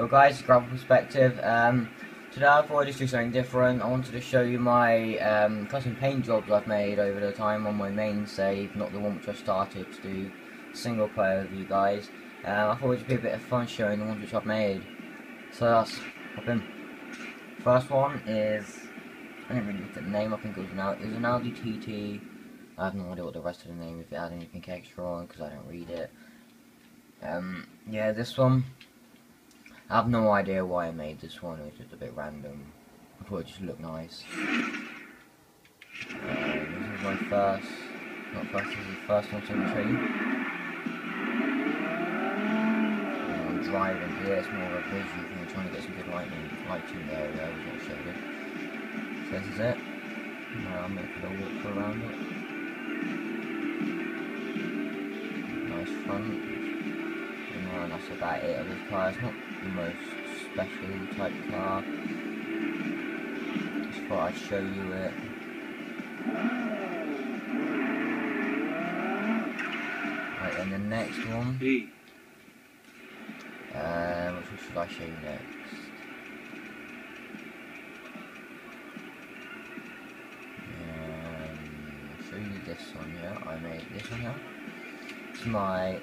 guys, graphic perspective. Today I thought I'd just do something different. I wanted to show you my custom paint jobs I've made over the time on my main save, not the one which I started to do single player with you guys. I thought it'd be a bit of fun showing the ones which I've made. So let's hop in. First one is, I didn't really look at the name, I think it was an Audi TT. I have no idea what the rest of the name, if it had anything extra on, because I don't read it. Yeah, this one, I have no idea why I made this one, it was just a bit random. I thought it just looked nice. This is my first, this is the first one to show you. I'm driving here, it's more of a visual thing, I'm trying to get some good lighting there, I was going to show you. So this is it. Now I'll make a little walk around it. Nice front. And that's about it of this car. It's not the most special type car. Just thought I'd show you it. Right, then the next one. Which should I show you next? Show you this one here. I made this one here. It's my.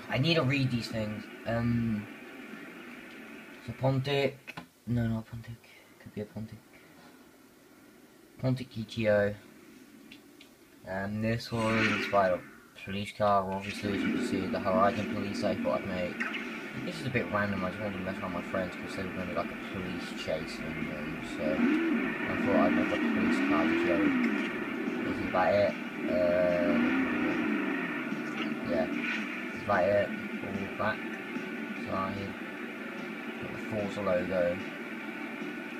I need to read these things. It's a Pontic. No, not Pontic. Could be a Pontic. Pontic GTO. This was inspired of police car. Obviously, as you can see, the Horizon police I thought I'd make. This is a bit random. I just wanted to mess around with my friends because they were going to be like a police chase in them. So I thought I'd make a police car joke. This is about it. Yeah, this is about it. All back side. Got the Forza logo.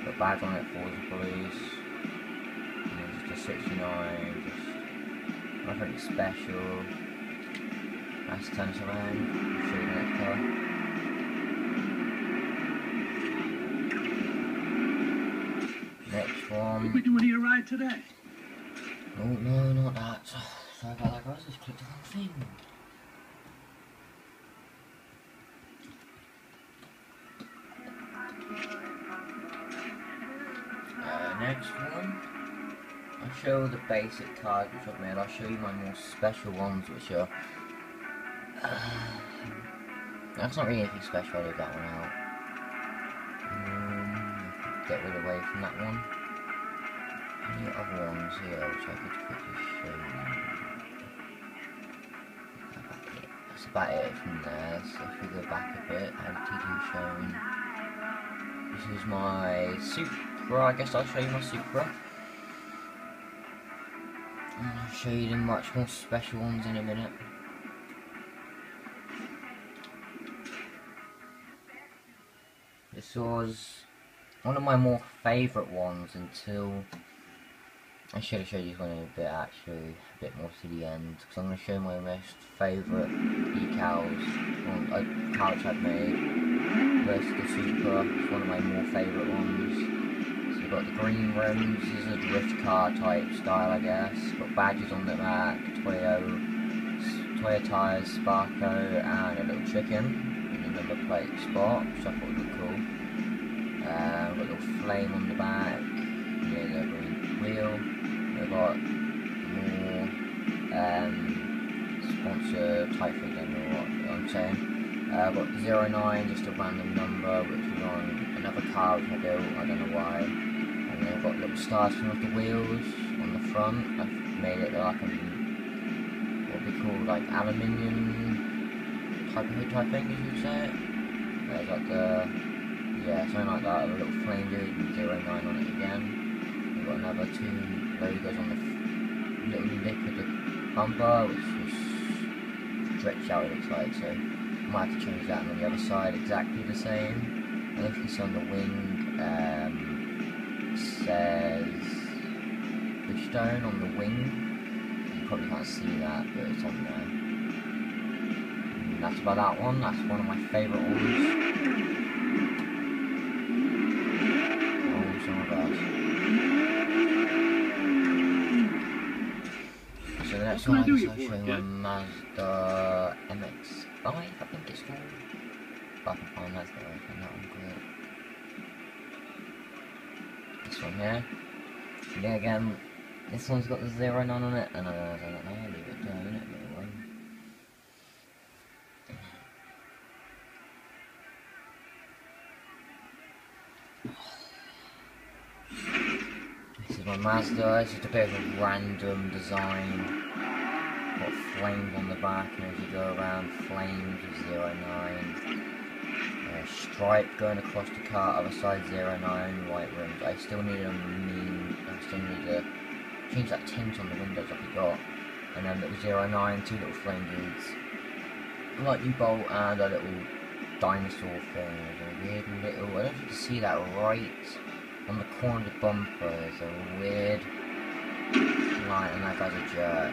Got a badge on it, Forza Police. And just a 69. Just nothing special. Nice turn us around. I'll show you the next car. Next one. What are we doing here ride today? Oh no, not that. Sorry about that, guys. I just clicked the wrong thing. Next one. I'll show the basic cars which I've made. I'll show you my more special ones, which are. That's not really anything special. I'll leave that one out. Get rid away from that one. Any other ones here which I could quickly show you? That's about it from there. So if we go back a bit, I have TT showing. This is my Supra. I guess I'll show you my Supra. And I'll show you the much more special ones in a minute. This was one of my more favourite ones until I should have showed you this one in a bit actually, a bit more to the end, because I'm going to show you my most favourite decals, car which I've made versus the Supra. It's one of my more favourite ones. So you've got the green rims, this is a drift car type style I guess, got badges on the back, Toyo tyres, Sparko and a little chicken in the number plate spot, which I thought would look cool. Got a little flame on the back, near the green wheel. We've got more sponsor type thing, I don't know what I'm saying. I've got 09, just a random number, which is on another car which I built, I don't know why. And then I've got little stars coming off the wheels on the front. I've made it like what would be called like aluminium type of hood type thing, as you would say it. There's like the, yeah, something like that, a little flame dude and 09 on it again. We've got another two logos on the little lip of the bumper, which was stretched out it looks like, so I might have to change that. And on the other side exactly the same. And if you see on the wing, it says Bridgestone on the wing. You probably can't see that, but it's on there. And that's about that one. That's one of my favourite ones. Oh, some of us. So the next one I guess I'll show you my Mazda MX-5, I think it's called. If I can find that, I reckon that one great. This one here. Yeah, again, this one's got the 09 on it, and I don't know, I'll leave it down, it may well. This is my Mazda. It's just a bit of a random design. Got flames on the back, and as you go around, flames with 09. Stripe going across the car, other side 09, white rims. I still need to change that tint on the windows I forgot. And then little 09, two little flame dudes. Lightning bolt and a little dinosaur thing. There's a weird little, I don't know if you can see that right on the corner of the bumper. There's a weird line, and that guy's a jerk.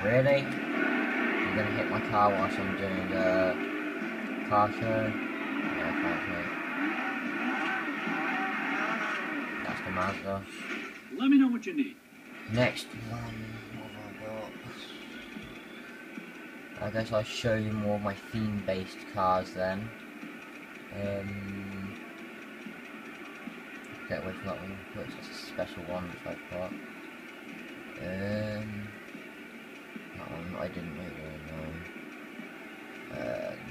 Really? You're gonna hit my car whilst I'm doing the car show? Yeah, thanks mate. That's the Mazda. Let me know what you need. Next one, what have I got? I guess I'll show you more of my theme-based cars then. Get away from that one, which is a special one which I've got. That one I didn't really know.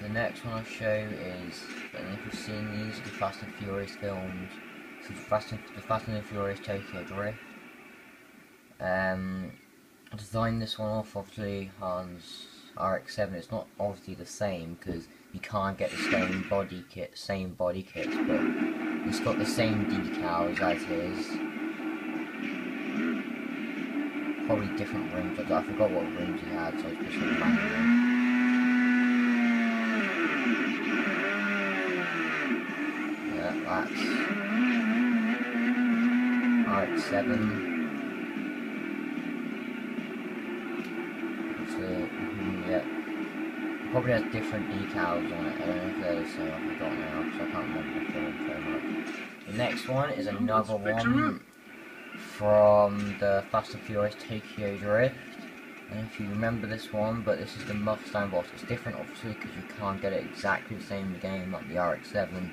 The next one I'll show is, I don't know if you've seen these, the Fast and Furious films. So the Fast and the Furious Tokyo Drift. I designed this one off obviously Hans RX-7. It's not obviously the same because you can't get the same body kits, but it's got the same decals as his. Probably different rims. I forgot what rims he had, so I just put some random. Yeah, that's RX-7. Yeah, probably has different decals on it. I don't know if they're the same. I forgot now because I can't remember the film very much. The next one is another one from the Fast and Furious Tokyo Drift. And if you remember this one, but this is the Mustang boss. It's different obviously because you can't get it exactly the same in the game like the RX-7.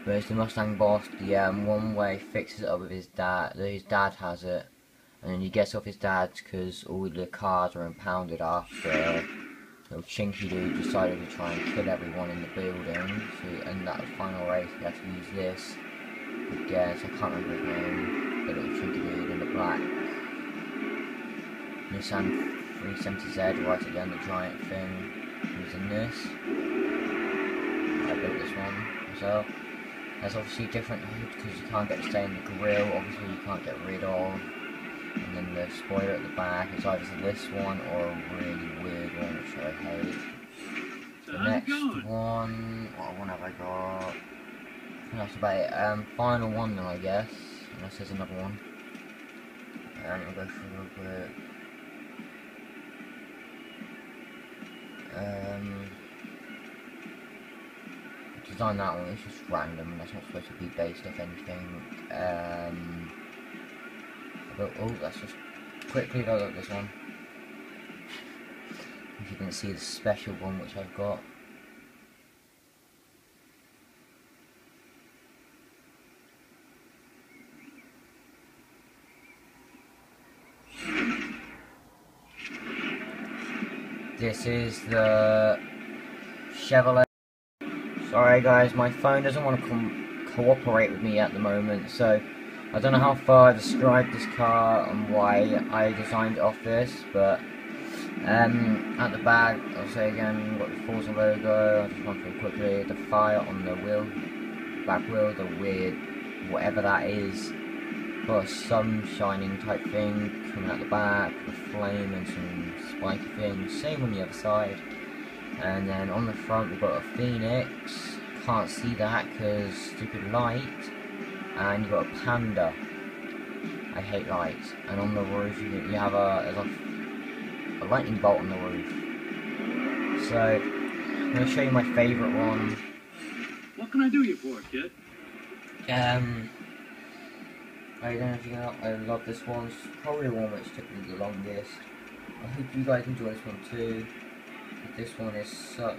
But it's the Mustang boss. The one where he fixes it up with his dad. His dad has it. And then he gets off his dad's because all the cars are impounded after little chinky dude decided to try and kill everyone in the building. So, and that was final race, he had to use this. I guess, I can't remember his name. The little chinky dude in the black Nissan 370Z right at the end, the giant thing. Using this. I built this one myself. There's obviously different hoods because you can't get to stay in the grille, obviously you can't get rid of. And then the spoiler at the back is either this one or a really weird one which I hate. The next one, what one have I got? I think that's about it. Final one then I guess, unless there's another one. I'll go through real quick. Design that one, it's just random, that's not supposed to be based off anything. Oh, let's just quickly load up this one. If you can see the special one which I've got. This is the Chevrolet. Sorry guys, my phone doesn't want to cooperate with me at the moment, so I don't know how far I described this car and why I designed it off this, but at the back, I'll say again, you've got the Forza logo. I'll just run through quickly. The fire on the wheel, back wheel, the weird, whatever that is, got a sun shining type thing coming out the back, the flame and some spiky things, same on the other side. And then on the front we've got a Phoenix, can't see that because stupid light. And you've got a Panda. I hate lights. And on the roof you have a lightning bolt on the roof. So I'm going to show you my favourite one. What can I do you for, kid? I don't know if you know, I love this one. It's probably the one which took me the longest. I hope you guys enjoy this one too. This one is such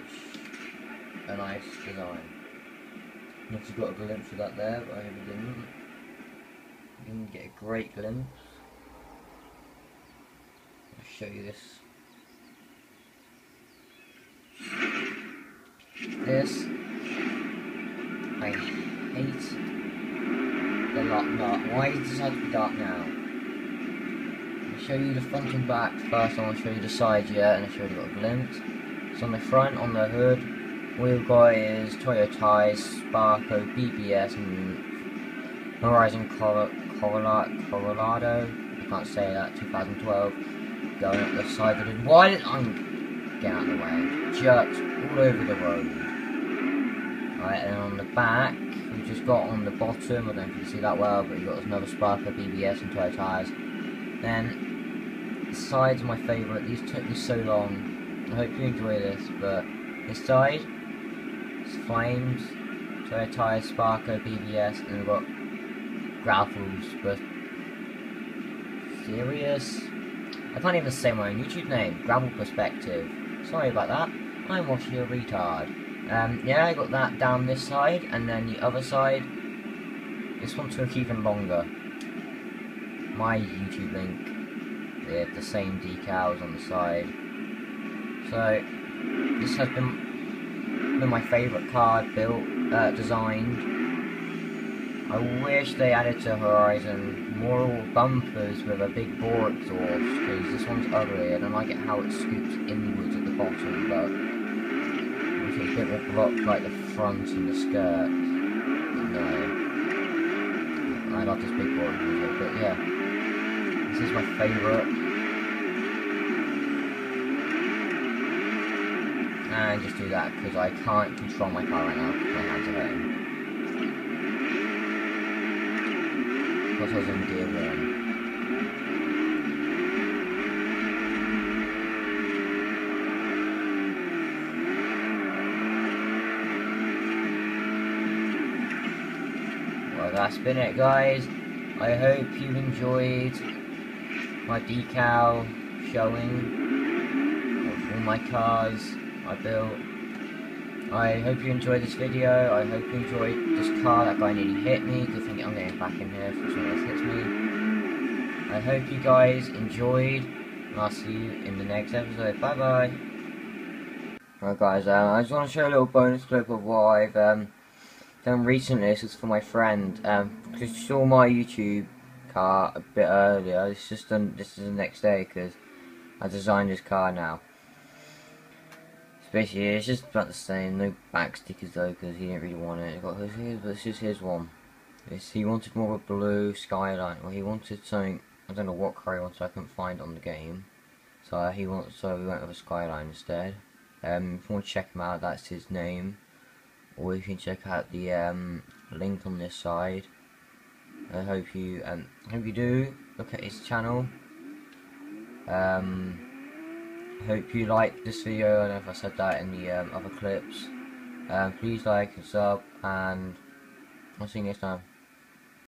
a nice design. Not if you got a glimpse of that there, but I hope you didn't. You didn't get a great glimpse. I'll show you this. This, I hate the lot dark. Why does it decide to be dark now? I'll show you the front and back first. I want to show you the sides yet, and I'll show you a glimpse. So on the front, on the hood, all we've got is Toyota's Sparko BBS and Horizon Colorado. I can't say that. 2012. Going up the side of the. Why did I get out of the way? Jerks all over the road. Right, and on the back, we've just got on the bottom. I don't know if you can see that well, but you've got another Sparko BBS and Toyo tyres. Then the sides are my favourite. These took me so long. I hope you enjoy this, but this side is Flames, Toyo tyres, Sparko BBS, and we've got Grapples, but serious? I can't even say my own YouTube name, Gravel Perspective. Sorry about that. I'm watching a retard. Yeah, I got that down this side, and then the other side, this one took even longer. My YouTube link, they have the same decals on the side. So, this has been my favourite car built, designed. I wish they added to Horizon more bumpers with a big bore exhaust, because this one's ugly. I don't like it how it scoops inwards at the bottom, but I wish it was a bit more blocked like the front and the skirt. No. I love this big bore exhaust, but yeah. This is my favourite. And just do that, because I can't control my car right now, because my hands are hurting. Because I was in gear 1. Well, that's been it, guys. I hope you enjoyed my decal showing of all my cars I built. I hope you enjoyed this video. I hope you enjoyed this car. That guy nearly hit me. Good thing I'm getting back in here for someone else hits me. I hope you guys enjoyed, and I'll see you in the next episode. Bye bye. Alright guys, I just want to show a little bonus clip of what I've done recently. This is for my friend. Because you saw my YouTube car a bit earlier. This is the next day because I designed this car now. Basically, it's just about the same. No back stickers though, because he didn't really want it. Got his, but this is his one. He wanted more of a blue skyline. Well, he wanted something. I don't know what car he wanted. I couldn't find it on the game. So we went with a skyline instead. If you want to check him out, that's his name. Or you can check out the link on this side. I hope you do look at his channel. Hope you like this video. I don't know if I said that in the other clips. Please like and sub, and I'll see you next time.